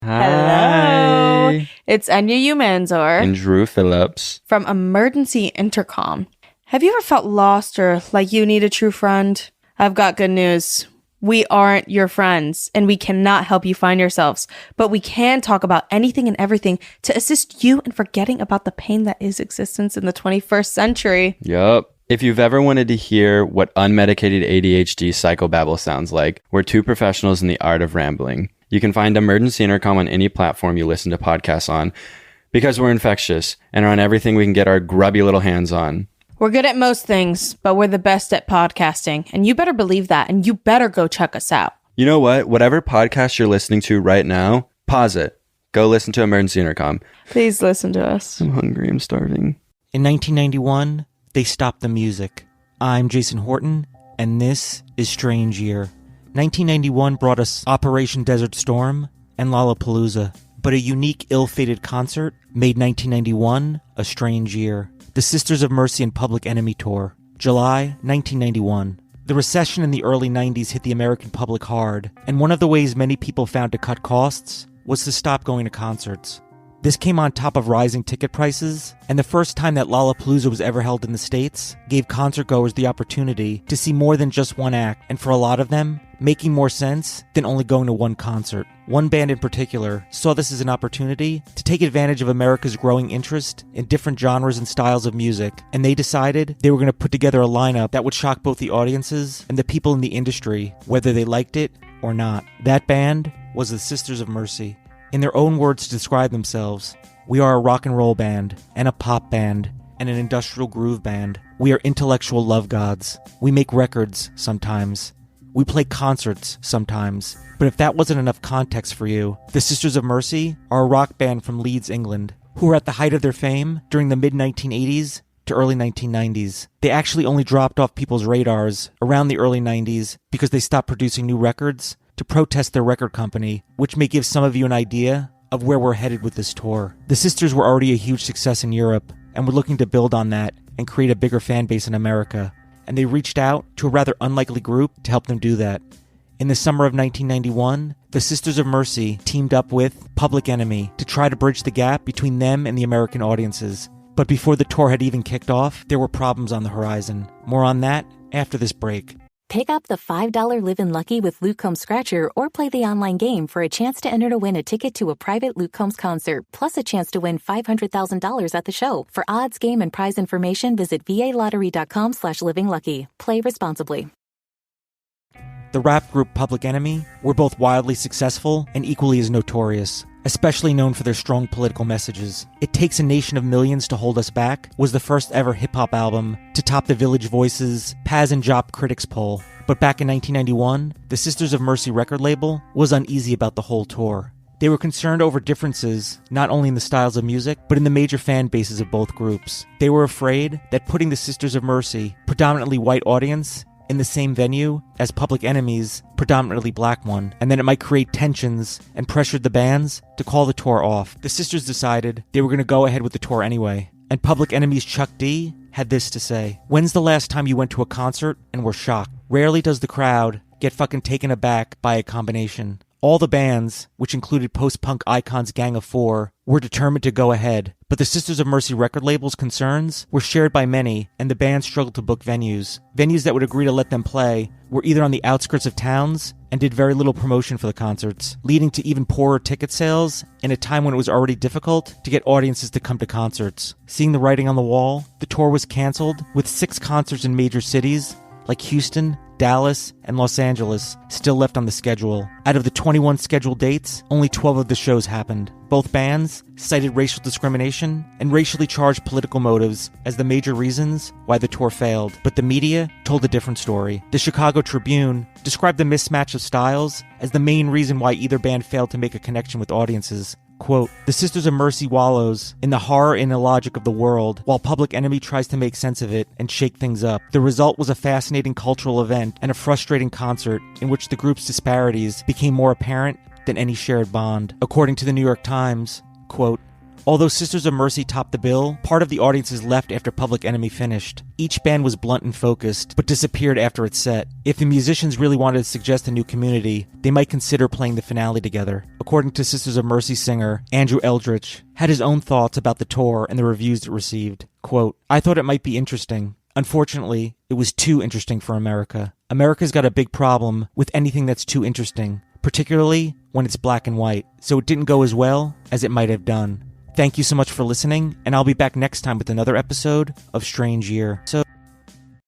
Hello. Hi. It's Anya Manzor And Drew Phillips. from Emergency Intercom. Have you ever felt lost or like you need a true friend? I've got good news. We aren't your friends, and we cannot help you find yourselves, but we can talk about anything and everything to assist you in forgetting about the pain that is existence in the 21st century. Yup. If you've ever wanted to hear what unmedicated ADHD psychobabble sounds like, we're two professionals in the art of rambling. You can find Emergency Intercom on any platform you listen to podcasts on, because we're infectious and are on everything we can get our grubby little hands on. We're good at most things, but we're the best at podcasting, and you better believe that, and you better go check us out. You know what? Whatever podcast you're listening to right now, pause it. Go listen to Emergency Intercom. Please listen to us. I'm hungry. I'm starving. In 1991, they stopped the music. I'm Jason Horton, and this is Strange Year. 1991 brought us Operation Desert Storm and Lollapalooza, but a unique, ill-fated concert made 1991 a strange year. The Sisters of Mercy and Public Enemy Tour, July 1991. The recession in the early 90s hit the American public hard, and one of the ways many people found to cut costs was to stop going to concerts. This came on top of rising ticket prices, and the first time that Lollapalooza was ever held in the States gave concertgoers the opportunity to see more than just one act, and for a lot of them, making more sense than only going to one concert. One band in particular saw this as an opportunity to take advantage of America's growing interest in different genres and styles of music, and they decided they were going to put together a lineup that would shock both the audiences and the people in the industry, whether they liked it or not. That band was the Sisters of Mercy. In their own words to describe themselves, we are a rock and roll band, and a pop band, and an industrial groove band. We are intellectual love gods. We make records sometimes. We play concerts sometimes. But if that wasn't enough context for you, the Sisters of Mercy are a rock band from Leeds, England, who were at the height of their fame during the mid-1980s to early 1990s. They actually only dropped off people's radars around the early 90s because they stopped producing new records to protest their record company, which may give some of you an idea of where we're headed with this tour. The Sisters were already a huge success in Europe, and were looking to build on that and create a bigger fan base in America, and they reached out to a rather unlikely group to help them do that. In the summer of 1991, the Sisters of Mercy teamed up with Public Enemy to try to bridge the gap between them and the American audiences. But before the tour had even kicked off, there were problems on the horizon. More on that after this break. Pick up the $5 Live in Lucky with Luke Combs Scratcher or play the online game for a chance to enter to win a ticket to a private Luke Combs concert, plus a chance to win $500,000 at the show. For odds, game, and prize information, visit VALottery.com/livinglucky. Play responsibly. The rap group Public Enemy were both wildly successful and equally as notorious, especially known for their strong political messages. It Takes a Nation of Millions to Hold Us Back was the first ever hip-hop album to top the Village Voice's Paz and Jop Critics poll. But back in 1991, the Sisters of Mercy record label was uneasy about the whole tour. They were concerned over differences, not only in the styles of music, but in the major fan bases of both groups. They were afraid that putting the Sisters of Mercy, predominantly white audience, in the same venue as Public Enemy's predominantly black one, and then it might create tensions and pressured the bands to call the tour off. The Sisters decided they were going to go ahead with the tour anyway, and Public Enemy's Chuck D had this to say: "When's the last time you went to a concert and were shocked? Rarely does the crowd get fucking taken aback by a combination." All the bands, which included post-punk icons Gang of Four, were determined to go ahead, but the Sisters of Mercy record label's concerns were shared by many, and the band struggled to book venues. Venues that would agree to let them play were either on the outskirts of towns and did very little promotion for the concerts, leading to even poorer ticket sales in a time when it was already difficult to get audiences to come to concerts. Seeing the writing on the wall, the tour was canceled, with 6 concerts in major cities like Houston, Dallas, and Los Angeles still left on the schedule. Out of the 21 scheduled dates, only 12 of the shows happened. Both bands cited racial discrimination and racially charged political motives as the major reasons why the tour failed, but the media told a different story. The Chicago Tribune described the mismatch of styles as the main reason why either band failed to make a connection with audiences. Quote, "The Sisters of Mercy wallows in the horror and illogic of the world, while Public Enemy tries to make sense of it and shake things up. The result was a fascinating cultural event and a frustrating concert in which the group's disparities became more apparent than any shared bond." According to the New York Times, quote, Although Sisters of Mercy topped the bill, part of the audiences left after Public Enemy finished. Each band was blunt and focused, but disappeared after its set. If the musicians really wanted to suggest a new community, they might consider playing the finale together. According to Sisters of Mercy singer Andrew Eldritch, had his own thoughts about the tour and the reviews it received. Quote, "I thought it might be interesting. Unfortunately, it was too interesting for America. America's got a big problem with anything that's too interesting, particularly when it's black and white, so it didn't go as well as it might have done. Thank you so much for listening, and I'll be back next time with another episode of Strange Year." So